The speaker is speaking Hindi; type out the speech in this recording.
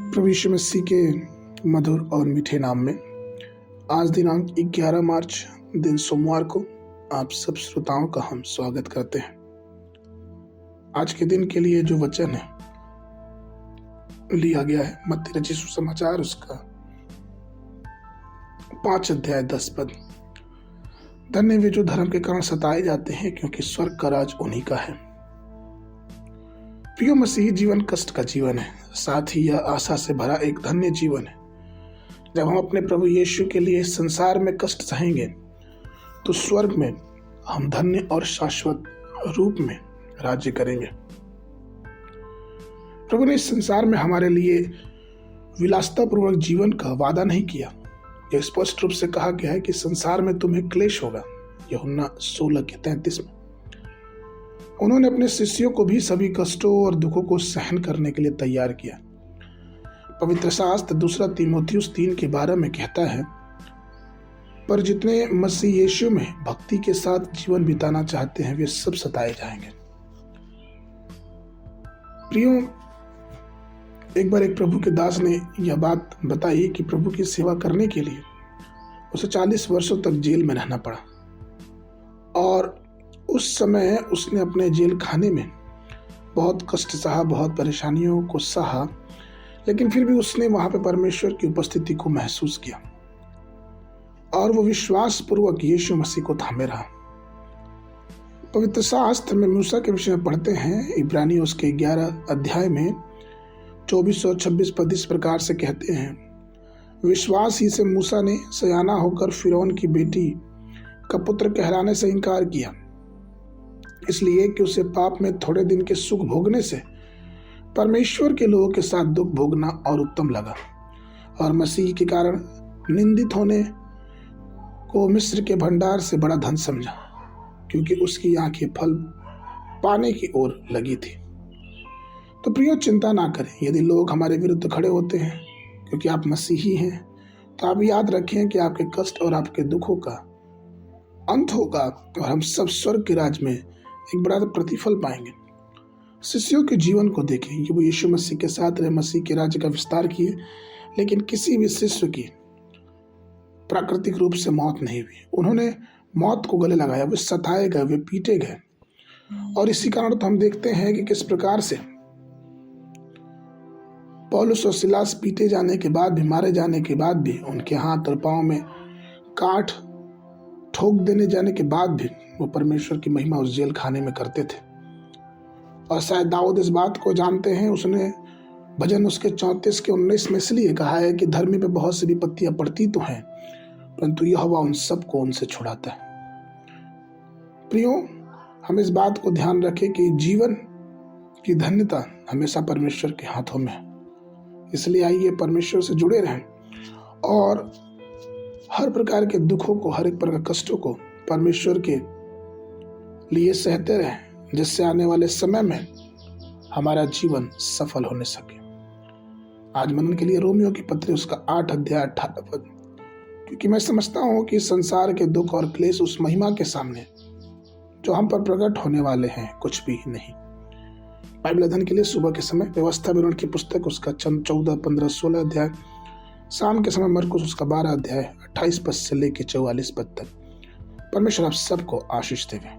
प्रभु यीशु मसीह के मधुर और मीठे नाम में आज दिनांक 11 मार्च दिन सोमवार को आप सब श्रोताओं का हम स्वागत करते हैं। आज के दिन के लिए जो वचन है लिया गया है मत्ती रचित सुसमाचार उसका 5 अध्याय 10 पद। धन्य वे जो धर्म के कारण सताए जाते हैं, क्योंकि स्वर्ग का राज उन्हीं का है। प्रिय मसीह जीवन कष्ट का जीवन है, साथ ही यह आशा से भरा एक धन्य जीवन है। जब हम अपने प्रभु यीशु के लिए इस संसार में कष्ट सहेंगे तो स्वर्ग में हम धन्य और शाश्वत रूप में राज्य करेंगे। प्रभु ने इस संसार में हमारे लिए विलासितापूर्वक जीवन का वादा नहीं किया। यह स्पष्ट रूप से कहा गया है कि संसार में तुम्हें क्लेश होगा, यूहन्ना 16:33 में। उन्होंने अपने शिष्यों को भी सभी कष्टों और दुखों को सहन करने के लिए तैयार किया। पवित्र शास्त्र 2 तीमुथियुस 3:12 में कहता है, पर जितने मसीह यीशु में भक्ति के साथ जीवन बिताना चाहते हैं वे सब सताए जाएंगे। प्रियो, एक बार एक प्रभु के दास ने यह बात बताई कि प्रभु की सेवा करने के लिए उसे 40 वर्षों तक जेल में रहना पड़ा और उस समय उसने अपने जेल खाने में बहुत कष्ट सहा, बहुत परेशानियों को सहा, लेकिन फिर भी उसने वहां पे परमेश्वर की उपस्थिति को महसूस किया और वो विश्वास पूर्वक यीशु मसीह को थामे रहा। पवित्र शास्त्र में मूसा के विषय में पढ़ते हैं, इब्रानी उसके 11 अध्याय में 24 और 26 पद इस प्रकार से कहते हैं, विश्वास ही से मूसा ने सयाना होकर फिरौन की बेटी का पुत्र कहलाने से इनकार किया, इसलिए कि उसे पाप में थोड़े दिन के सुख भोगने से परमेश्वर के लोगों के साथ दुख भोगना और उत्तम लगा, और मसीह के कारण निंदित होने को मिस्र के भंडार से बड़ा धन समझा, क्योंकि उसकी आंखें फल पाने की ओर लगी थी। तो प्रियो, चिंता ना करें यदि लोग हमारे विरुद्ध खड़े होते हैं, क्योंकि आप मसीही हैं। तो आप याद रखें कि आपके कष्ट और आपके दुखों का अंत होगा और हम सब स्वर्ग के राज में एक बड़ा प्रतिफल पाएंगे। शिष्यों के जीवन को देखें कि वो यीशु मसीह के साथ रहे, मसीह के राज्य का विस्तार किए, लेकिन किसी भी शिष्य की प्राकृतिक रूप से मौत नहीं हुई। उन्होंने मौत को गले लगाया, वे सताए गए, वे पीटे गए। और इसी कारण तो हम देखते हैं कि किस प्रकार से पौलुस और सिलास पीटे जाने के बाद भी, मारे जाने के बाद भी, उनके हाथ और पांव में काट ठोक देने जाने के बाद भी वो परमेश्वर की महिमा उस जेल खाने में करते थे। और शायद दाऊद इस बात को जानते हैं, उसने भजन उसके 34 के 19 में इसलिए कहा है कि धर्मी पे बहुत सी विपत्तियां पड़ती तो हैं, परंतु यहोवा उन सबको उनसे छुड़ाता है। प्रियो, हम इस बात को ध्यान रखें कि जीवन की धन्यता हमेशा परमेश्वर के हाथों में है। इसलिए आइए परमेश्वर से जुड़े रहें और हर प्रकार के दुखों को, हर एक प्रकार के कष्टों को परमेश्वर के लिए सहते रहें, जिससे आने वाले समय में हमारा जीवन सफल होने सके। आज मनन के लिए रोमियो की पत्री उसका 8 अध्याय 18 पद, क्योंकि मैं समझता हूं कि संसार के दुख और क्लेश उस महिमा के सामने जो हम पर प्रकट होने वाले हैं कुछ भी नहीं। बाइबल अध्ययन के लिए सुबह के समय व्यवस्था विवरण की पुस्तक उसका 14, 15, 16 अध्याय, शाम के समय मरकुस उसका 12 अध्याय 28 पद से लेकर 44 पद तक। परमेश्वर आप सबको आशीष देवे।